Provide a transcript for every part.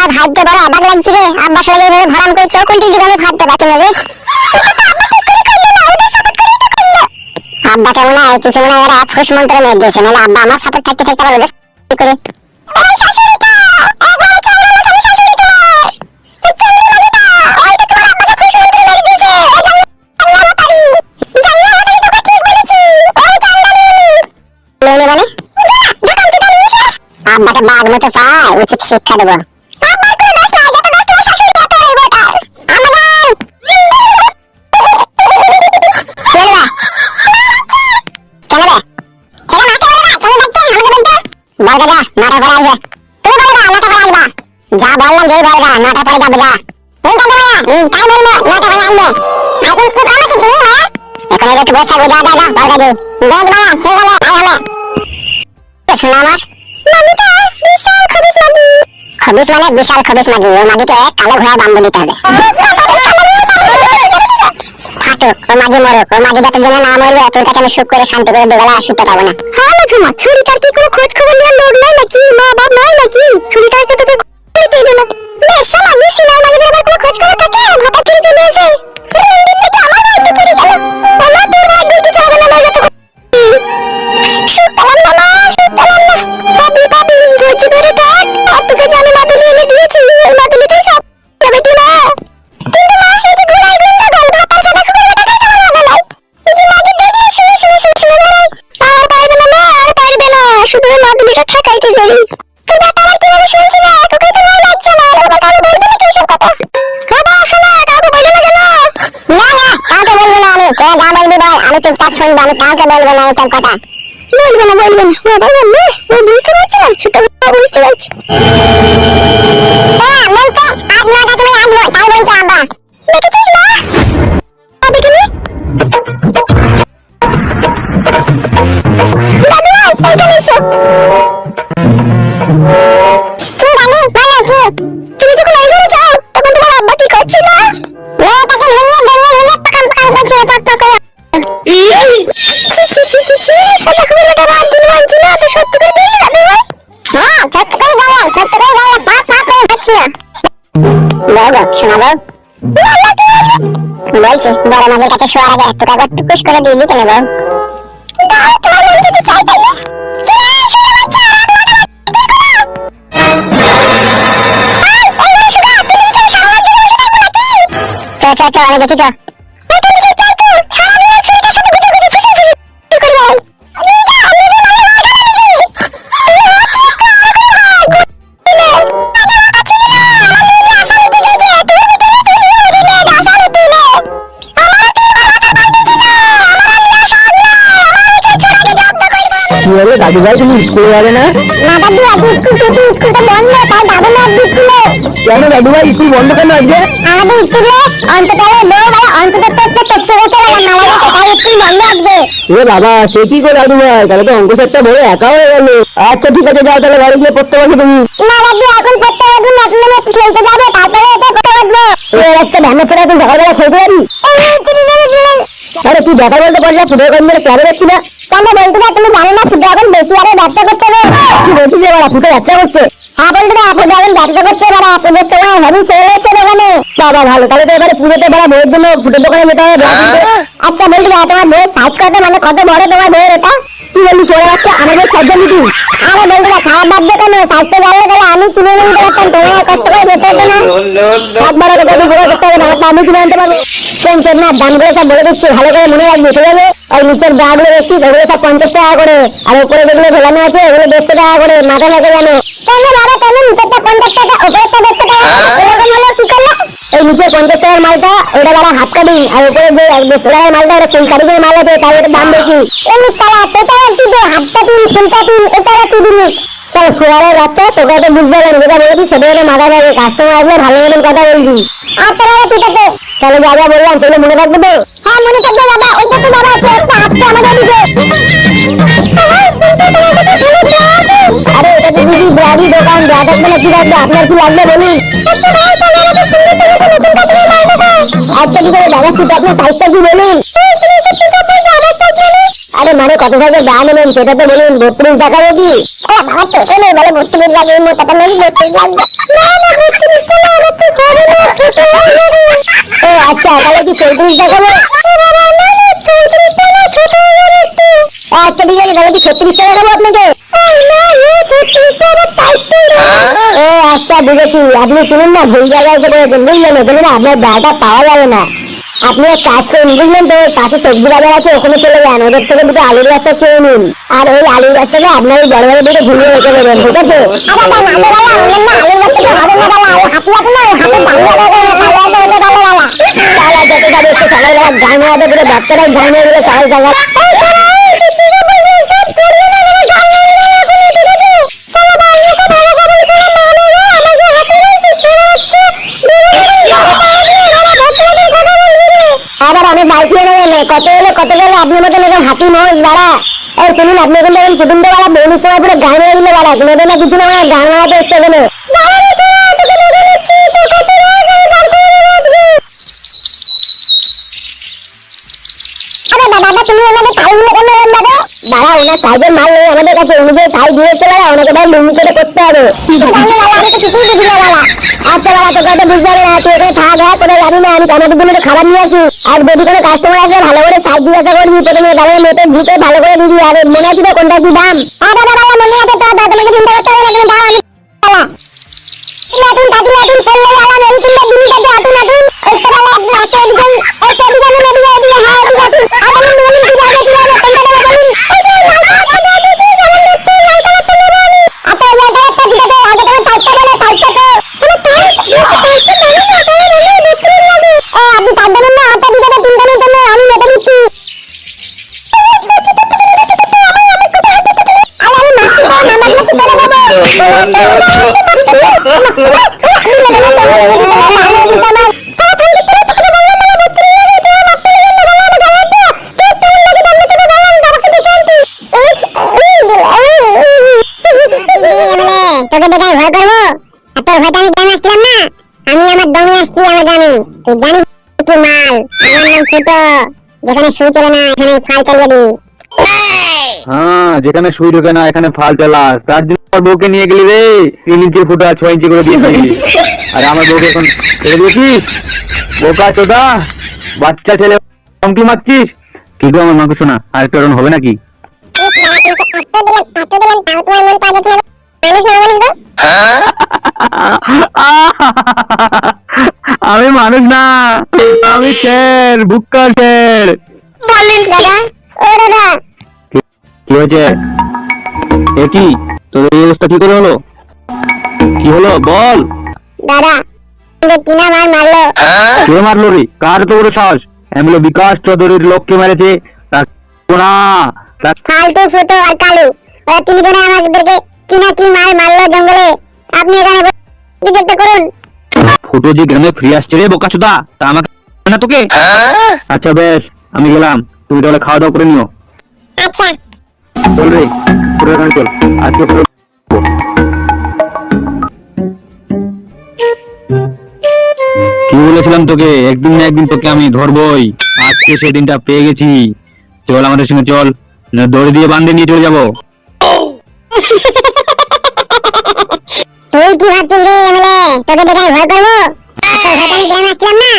আমার ভাগ্যে বড় অবাক লাগছে রে, আব্বা সঙ্গে এভাবে ভাড়াম করে চোখ উল্টে দিবে, আমি ভাবতে পারছি না রে। আব্বা কেমন হয় কিছু মনে হয় ফুস মন্ত্র মেয়ে দিয়েছে, নাহলে আব্বা আমার সাপোর্ট থাকতে থাকতে আবার ওদের করে আব্বাকে বাঘ মতো পায়, উচিত শিক্ষা দেবো। যা বললাম যেই বলগা নটা পরে যাবো, যা তাই বলবো নটা পরে আনবে। এখন একটু বসে থাকবো, যা যা যা বলগা দি দেখ না ঠিক হলে আই হলে শোনা আমার মাগিটা বিশাল খবিস মাগি। খবিস মানে বিশাল খবিস মাগি, ও মাগিকে কালো ঘোড়া বাম্বু দিতে হবে। ফাটুক ও মাগি মরুক, ও মাগি যতদিনে না মরবে তোর কাছে আমি সুখ করে শান্তি করে দুবেলা শুতে পাবো না। হ্যাঁ না ঝুমা, ছুরিটার কি কোনো খোঁজ খবর নেওয়ার লোক নাই নাকি, মা বাপ নাই নাকি? ছুরিটাকে তোকে পেয়ে দিল বেশ শোনা, মিসি না মাগিদের আবার কোনো খোঁজ খবর থাকে? ভাতা ছেড়ে চলে এসে আমার ভাগ্যে পড়ে গেল। আমার তোর ভাগ্যে কিছু হবে না, নইলে তো সুখ পেলাম না, সুখ পেলাম না। পাবি পাবি ধৈর্য ধরে থাক, আর তোকে জানি মাদুলি এনে দিয়েছি, ওই মাদুলিতে সব যাবে কি না। কিন্তু মা এই যে ঘোড়ায় ঘোড়া গল ভাতার কথা খুব একটা কেমন ভালো লাগে, এই যে মাকে দেখে শুনে শুনে শুনে শুনে বেড়াই। আর পারবে না মা, আর পারবে না, শুধু ওই মাদুলিটা ঠেকাইতে যাবি। তোর ব্যাপার আর কিভাবে শুনছি না, তোকে তো ভয় লাগছে না, আর কাউকে বলবি নাকি এসব কথা? বাবা শোনা, কাউকে বলবি না যেন। না না কাউকে বলবো না, আমি তোরা যা বলবি বল, আমি চুপচাপ শুনবো, আমি কাউকে বলবো না এসব কথা। বলবো না বলবো না, বাবা বলবে, ও বুঝতে পারছি না, ছোট বুঝতে পারছি। বলছে আজ নটা তুমি আসবো, তাই বলছে আব্বা। দেখেছিস মা? দেখিনি দাদু ভাই, এইখানে এসো। কি জানি বলো কি? তুমি যখন এই ঘরে যাও তখন তোমার আব্বা কি করছিল? মেয়েটাকে নিয়ে দাঁড়িয়ে পাকাম পাকাম করছে, পাক পাক করে। ছি ছি ছি ছি ছি, কথা খুব একটা রাত দিন মানছি না, তো সত্যি করে বলি দাদু ভাই। হ্যাঁ সত্যি করে গেলাম, সত্যি করে গেলাম, পাক পাক করে হচ্ছে না। বাবা শোনাবো বলছি, বড় মাদের কাছে শোয়ার আগে তোকে একবার টুকুস করে দিয়ে দিতে নেবো। দাও তোমার মন যদি চাই তাইলে। আমি দেখি চ। দাদু ভাই তুমি স্কুলে যাবে না? না দাদু, আজ স্কুলটা বন্ধ, তাই যাবো না স্কুলে। কেন দাদু ভাই স্কুল বন্ধ কেন আজকে? আমাদের স্কুলে অন্তত স্কুল বন্ধ আসবে। এ বাবা সে কি করে দাদু ভাই, তাহলে তো অঙ্ক সেটটা ভরে একা হয়ে গেল। আচ্ছা ঠিক আছে, যাও তাহলে বাড়ি গিয়ে পড়তে বসো তুমি। না দাদু, এখন পড়তে বসবো না, তুমি খেলতে যাবে, তারপরে এটা পড়তে বসবো। একটা ভ্যানের চলে এখন সকালবেলা খেলতে পারি? আরে তুই দেখা বলতে পারলি না, ফুটবল খেলতে ক্লাবে যাচ্ছি না কেন বলতে না? তুমি জানো না ফুটবল এখন বেশি আরে ব্যবসা করতে হবে। কি বলছিস যে এবার ফুটে যাচ্ছে করছে? হ্যাঁ বলতে না, ফুটবল এখন ব্যবসা করতে এবার পুজোর সময় হেভি সেল হচ্ছে দোকানে। বাবা ভালো, তাহলে তো এবারে পুজোতে বড় বইয়ের জন্য ফুটের দোকানে যেতে হবে। আচ্ছা বলতে না, তোমার বইয়ের সাইজ কত, মানে কত বড় তোমার বইয়ের ওটা? কি বললি সোয়া বাচ্চা, আমার বই সাইজ জানি তুই? আরে বলতে না, খারাপ ভাবছো কেন? সাইজটা জানলে তাহলে আমি কিনে নিতে পারতাম, তোমার কষ্ট করে যেতে হতো না। একবার কথা ঘোরা করতে হবে না, আমি কিনে আনতে পারবো। টেনশন না, দামগুলো সব বলে দিচ্ছি, ভালো করে মনে রাখবি ঠিক আছে? আর নিচের ব্যাগগুলো দেখছি, ওগুলো সব 50 টাকা করে, আর উপরে যেগুলো ঝোলানো আছে ওগুলো 150 টাকা করে। মাথা লাগে জানো? কেন বাবা, কেন নিচেরটা 50 টাকা, উপরেরটা 150 টাকা, এরকম হলো কি করলো? এই নিচে 50 টাকার মালটা ওটা বড় হাফ কাটিং, আর উপরে যে 150 টাকার মালটা ওটা ফুল কাটিং মাল আছে, তার ওটা দাম বেশি। এমনি তারা সেটা কি যে হাফ কাটিং ফুল কাটিং, এটা কি জিনিস? চল সোয়ারের বাচ্চা, তোকে তো বুঝতে পারলাম, যেটা বলেছি সেটা হলো মাথা থাকে, কাস্টমার আসলে ভালো মতন কথা বলবি। আচ্ছা বাবা ঠিক আছে, তাহলে যা যা বললাম সেগুলো মনে রাখবো তো? হ্যাঁ মনে থাকবে বাবা। ওইটা তো বাবা আছে একটা হাতটা আমাদের দিকে। আরে এটা তো দিদি ব্রাডি দোকান, ব্রা থাকবে না কি রাখবে? আপনার কি লাগবে বলুন? আচ্ছা ঠিক আছে দেখাচ্ছি, তো আপনার সাইজটা কি বলুন? আরে মানে কত সাইজের দাম নেন সেটা তো বলুন, 32 দেখাবো কি? বাবা ছোট নেই বলে 32 লাগে, মোটাটা নেই 32 লাগবে। না না 32 তো না, আমার তো হবে না, ছোট হয়ে যাবে। ও আচ্ছা, তাহলে কি 34 দেখাবো? বাবা না না 34 টা না, ছোট হয়ে যাবে একটু। আচ্ছা ঠিক আছে, তাহলে কি 36 টাকা দেবো আপনাকে? না 36 টা আমার টাইট ও আচ্ছা বুঝেছি, আপনি শুনুন না, ভুল জায়গায় এসে পড়েছেন বুঝলেন, এখানে না আপনার ডাটা পাওয়া যাবে না। আপনি এক কাজ করুন বুঝলেন তো, পাশে সবজি বাজার আছে ওখানে চলে যান, ওদের থেকে দুটো আলুর রাস্তা খেয়ে নিন, আর ওই আলুর রাস্তাটা আপনার ওই বড় বড় দুটো ঝুলিয়ে রেখে দেবেন, ঠিক আছে? আরে বাবা না বাবা, বললেন না আলুর বাচ্চা তো হবে না বাবা, ও হাতি আছে না, হাতে বাংলা দাও বাবা, বাবা দাও বাবা। তাহলে যত যাবে একটু সকালবেলা গান মেলাতে পুরো বাচ্চারাই গান মেয়ে দিলে সকাল সকাল। আবার আমি বাইকে নেবেন, কত এলো কত গেলে আপনার মতন এরকম হাতি মহিষ দাঁড়া। এই শুনুন, আপনি এখন দেখেন কুটুম্বে বেলা বৌনির সময় পুরো গান মেরে দিলে বাড়া, নেবে না কিছু না, আমার গান মেলাতে এসছে এখানে। আরে বাবা তুমি আমাদের টাইম কেন দেন বাবা? দাঁড়া, ওনার সাইজের মাল নেই আমাদের কাছে, উনি যে সাইজ দিয়েছে বাড়া, ওনাকে ভাই লুঙ্গি করে করতে হবে। তাহলে বাবা আমি তো কিছুই বুঝি না বাবা। আচ্ছা বাবা, তোকে তো বুঝতে হবে না, তুই এখানে থাক, হ্যাঁ কোথায় যাবি না, আমি টমেটোর জন্য তো খাবার নিয়ে আসি। আর যদি কোনো কাস্টমার আসে ভালো করে সাইজ জিজ্ঞাসা করবি, প্রথমে তাহলে মেয়েদের জুতে ভালো করে দিবি, আর মনে আছে তো কোনটা কি দাম? আরে বাবা মনে আছে তো, তোমাকে চিন্তা করতে হবে না, তুমি দাও আমি বাবা। লাটুন দাদু লাটুন পড়লে বাবা, মেরি তুললে দিনটাতে আটুন আটুন ওই তো বাবা, আপনি আছে এদিকে, ওই তো এদিকে আমি এদিকে এদিকে, হ্যাঁ এদিকে আটুন। আপনি বলুন কি যাবে কি যাবে কোনটা দেবো বলুন। ওই যে লালটা কথা দিতে যাবেন দেখতে, লালটা কথা নেবো আমি। আপনি লালটা একটা দিতে তো আগে তোমার টাইটটা বলে, টাইটটা তো মানে টাইটটা মানে না তাহলে বলে দেখতে লাগে। ও আপনি টাইট দেবেন না, আটা দিতে তো তিনটা নেই তো আমি মেপে দিচ্ছি। তোকে দেখাই ভয় করবো? আর তোর ভয়টা আমি গ্রামে আসলাম না, আমি আমার দমে আসছি আমার গ্রামে। তুই জানিস কি মাল, আমার নাম ফুটো, যেখানে সুই চলে না এখানে ফাল চালিয়ে দিই। হ্যাঁ, যেখানে সুই ঢোকে না এখানে ফাল চালাস, তার জন্য আমার বউকে নিয়ে গেলি রে, 3 ইঞ্চির ফুটা 6 ইঞ্চি করে দিয়েছি। আর আমার বউকে এখন ছেড়ে দিয়েছিস? বোকা চোদা, বাচ্চা ছেলে কমকি মারছিস? কি গো আমার মাকে শোনা, আর একটু এরকম হবে নাকি? আমি মানুষ না, আমি শের, বুক্কার শের। বলেন দাদা, ও দাদা কি হয়েছে? এ কি তোর এই অবস্থা কি করে হলো? কি হলো বল। দাদা কিনা মার মারলো। কে মারলো রে? কার তো বড় সাহস? আমি বলে বিকাশ চৌধুরীর লোককে মেরেছে। ফালতু ফুটো আর কালু, ওরা তিনজনে আমাদেরকে কিনা কি মার মারলো জঙ্গলে। আপনি এখানে কিছু একটা করুন। ফুটো যে গ্রামে ফিরে আসছে রে বোকাচোদা, তা আমাকে না তোকে? আচ্ছা বেশ, আমি গেলাম, তুমি তাহলে খাওয়া দাওয়া করে নিও। আচ্ছা চল রে, ফুটো এখানে চল, আজকে ফুটো। কি বলেছিলাম তোকে, একদিন না একদিন তোকে আমি ধরবই। আজকে সেই দিনটা পেয়ে গেছি। চল আমাদের সঙ্গে চল, না দড়ি দিয়ে বাঁধে নিয়ে চলে যাবো। তুই কি ভাবছিস রে এমএলএ, তোকে দেখে ভয় করবো? তোর ভয়টা আমি গ্রামে আসলাম না,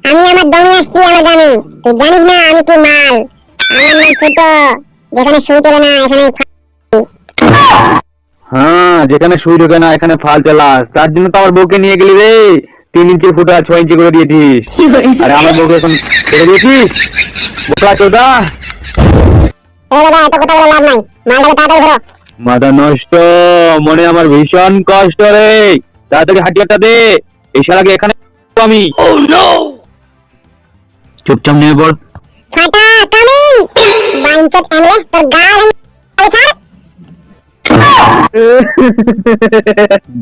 আমি আমার দমে আসছি আমার গ্রামে। তুই জানিস না আমি কি মাল, আমার নাম ফুটো, যেখানে সুই চলে না এখানে হ্যাঁ, যেখানে সুই ঢোকে না এখানে ফাল চালাস, তার জন্য তো আমার বউকে নিয়ে গেলি রে, 3 ইঞ্চির ফুটা 6 ইঞ্চি করে দিয়েছিস। আরে আমার বউকে এখন ছেড়ে দিয়েছিস? বোকা চোদা, এ দাদা এত কথা বলে লাভ নাই, মালটাকে তাড়াতাড়ি ধরো। মাথা নষ্ট, মনে আমার ভীষণ কষ্ট রে। তাড়াতাড়ি হাতিয়ারটা দে, এই শালাকে এখানে আমি। চুপচাপ নিয়ে পড়। ফাটা কামিং বাইনচট এমএলএ, তোর গাল আমি ছাড়।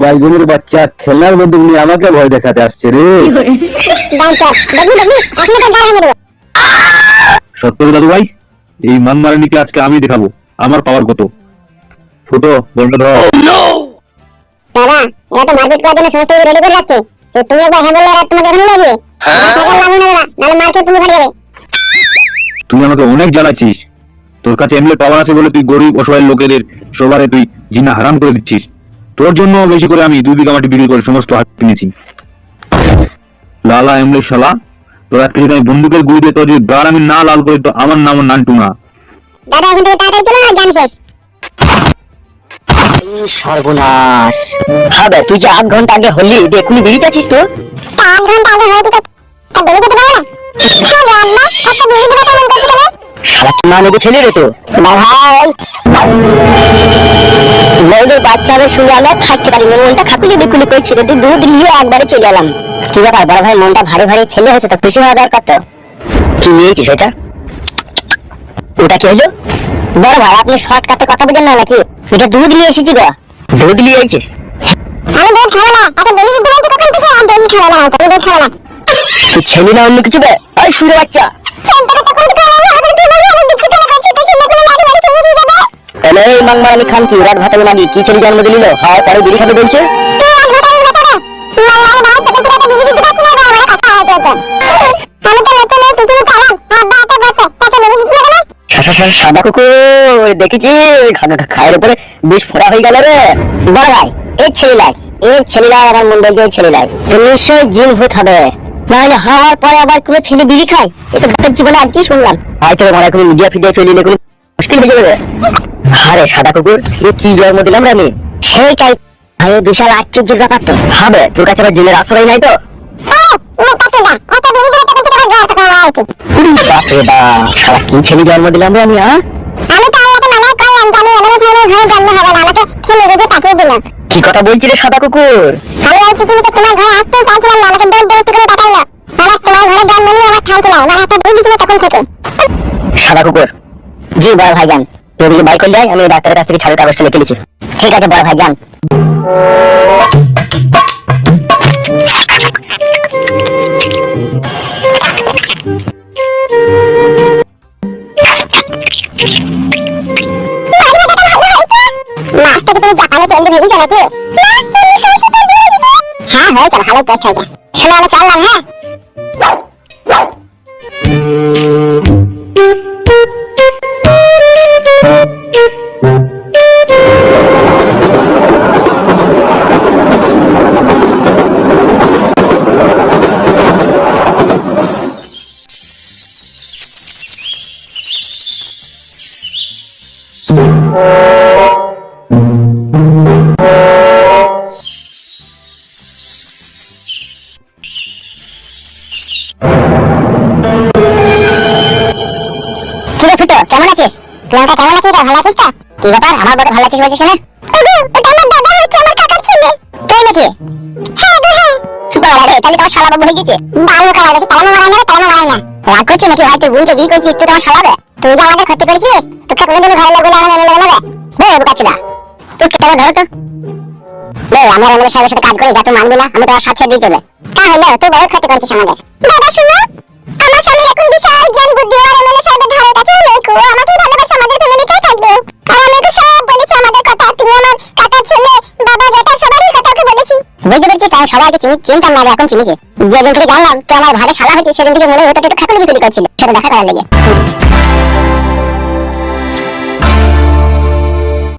বাইগুনের বাচ্চা খেলার বন্দুক নিয়ে আমাকে ভয় দেখাতে আসছে রে। বাইনচট দেখবি দেখবি, এখনই তোর গাল ভেঙে দেবো। সত্য রে দাদু ভাই, এই মানমারানিকে আজকে আমি দেখাবো আমার পাওয়ার কত। ফুটো বলটা ধর। দাদা এরা তো মারপিট করার জন্য সমস্ত কিছু রেডি করে রাখছে, তো তুমি একবার হ্যাঁ বললে এরা তোমাকে এখানে উড়ে দিবে। সাইকেল লাগবে না দাদা, নাহলে মার্কেট তুমি ফাটে যাবে। তুই আমাকে অনেক জ্বালাচ্ছিস, তোর কাছে এমনি পাওয়ার আছে বলে তুই গরিব অসহায় লোকেদের সবারে তুই জিনা হারাম করে দিচ্ছিস। তোর জন্য বেশি করে আমি 2 বিঘা মাটি বিক্রি করে সমস্ত হাত কিনেছি। লালা এমলে শালা, তোর আজকে যদি আমি বন্দুকের গুলি দিয়ে তোর যদি গাড় আমি না লাল করি তো আমার নাম নান্টু না। দাদা এখন থেকে তাড়াতাড়ি চলো না, গান শেষ। সর্বনাশ। হবে তুই যে 8 ঘন্টা আগে হলি এখনই বেরিয়ে যাচ্ছিস তো? 8 ঘন্টা আগে হয়ে ঠিক তা বেরিয়ে যেতে পারো না? হ্যাঁ রে আম্মা, কত বেরিয়ে যেতে কেমন করতে গেলে? শালা কি মানে ছেলে রে তো? ভাই বউদের বাচ্চাদের শুনে আমরা থাকতে পারি না, মনটা খাপিয়ে বিকুলি করছিল, দুধ নিয়ে একবারে চলে এলাম। কি ব্যাপার বড় ভাই, মনটা ভারী ভারী, ছেলে হয়েছে তো খুশি হওয়া দরকার তো। কি নিয়েছিস এটা? ওটা কি হলো? বড় ভাই আপনি শর্টকাটে কথা বলেন না নাকি? এটা দুধ নিয়ে এসেছি গো। দুধ নিয়ে এসেছিস? আমি দুধ খাবো না, এত বেরিয়ে যেতে বলছি কখন থেকে? আমি দুধ খাবো না, আমি দুধ খাবো না। তুই ছেলে না অন্য কিছু বে? এই শুনে বাচ্চা চিন্তা করতে কোন দিকে আমার হাতে তুলে নিয়ে আমি বিক্রি করে করছি, তো চিন্তা করে লাড়ি বাড়ি চলে দিয়ে যাবে। তাহলে এই মাংমারানি খান কি রাত ভাতালে নাকি কি ছেলে জন্ম দিল? হ্যাঁ পরে বিড়ি খাবে বলছে। তুই এক ঘন্টার ব্যাপারে লাল্লা ভাই তোকে তো এটা বেরিয়ে যেতে পারছি না, আমার কথা হয়ে গেছে। আমি তো নতুন তুতুল চালাম, আব্বা এত বছর তাকে বেরিয়ে দিতে হবে না? সাদা কুকুর দেখেছি খানাটা খায়ের উপরে বেশ ফোড়া হয়ে গেল রে। বড় ভাই এই ছেলেলাই আমার মন বলছে এই ছেলেলাই নিশ্চয়ই জিন ভূত হবে, নাহলে হওয়ার পরে আবার কোনো ছেলে বিড়ি খায়? এটা বাপের জীবনে আজ কি শুনলাম। হয়তো মনে হয় মিডিয়া ফিডিয়া চলে এলে কোনো মুশকিল হয়ে যাবে। আরে সাদা কুকুর এ কি জন্ম দিলাম রে আমি? সেইটাই আরে বিশাল আশ্চর্যের ব্যাপার তো। হবে তোর কাছে আবার জিনের আশ্রয় নাই তো? বাপরে বাপ, শালা কি ছেলে জন্ম দিলাম রে আমি? আমি তো আল্লাহকে নামাজ করলাম জানি এমন সাহেবের ঘরে জন্ম হবে না, আমাকে ঠেলে রেখে পাঠিয়ে দিল। কি কথা বলছি রে সাদা কুকুর? আমি আর পৃথিবীতে তোমার ঘরে আসতেও চাইছিলাম না, আমাকে দৌড় দৌড় করে পাঠাইলো। আমার তোমার ঘরে জন্ম নিয়ে আমার ঠানছিল, আমার হাতটা দিয়ে দিয়েছিল তখন থেকে। সাদা কুকুর জি বড় ভাই যান, তুই এদিকে বাইক করলে আমি ডাক্তারের কাছ থেকে ছাড়ের কাগজটা লিখে নিয়েছি। ঠিক আছে বড় ভাই যান। মাছটাকে তুমি জাপানে তেল দিয়ে ভেজেছো নাকি? না, এমনি সরষে তেল দিয়ে ভেজেছো। হ্যাঁ হয়েছে, ভালো টেস্ট হয়েছে। শোনো আমি চললাম, হ্যাঁ? কিরে ফুটো কেমন আছিস? তুই আমাকে কেমন আছিস রে, ভালো আছিস তো? কি ব্যাপার আমার বড় ভালো আছিস বলছিস কেন? ওটা আমার দাদা হচ্ছে, আমার কাকার ছেলে। তাই নাকি? হ্যাঁ গো হ্যাঁ। সুপার রে, তাহলে তোমার শালা বাবু হয়ে গেছে। বাবু খাওয়া বেশি কালামা মারাই না রে, কালামা মারাই না। রাগ করছিস নাকি ভাই? তুই বোনকে বিয়ে করছিস, তুই তোমার শালাবে? তুই যে আমাদের ক্ষতি করেছিস, তোকে কোনোদিন ঘরে লোক বলে আমার মেনে নেবে না রে। বে বুকাচ্ছিনা তুই কেটে ধরো তো। বে আমরা আমাদের সাহেবের সাথে কাজ করি, যা তুই মানবি না আমি তোমার সাথে দিয়ে যাবে। তাহলে তুই বড় ক্ষতি করছিস আমাদের। দাদা শুনো, আমার স্বামীর এখন বিশাল জ্ঞান বুদ্ধি, আর এমএলএ সাহেবের ধারে কাছে নেই কো, আমাকেই ভালোবাসে, আমাদের ফ্যামিলিতেই থাকবে। আর আমি ওকে সব বলেছি আমাদের কথা, তুমি আমার কাকার ছেলে, বাবা জেঠা সবারই কথা ওকে বলেছি। বুঝতে পেরেছিস? তাই সবাইকে চিনতাম না, এখন চিনিছি। যেদিন থেকে জানলাম তুই আমার ভাগে শালা হয়েছিস, সেদিন থেকে মনে হতো একটু খাকুলি বিকুলি করছিল, সেটা দেখা করার লেগে।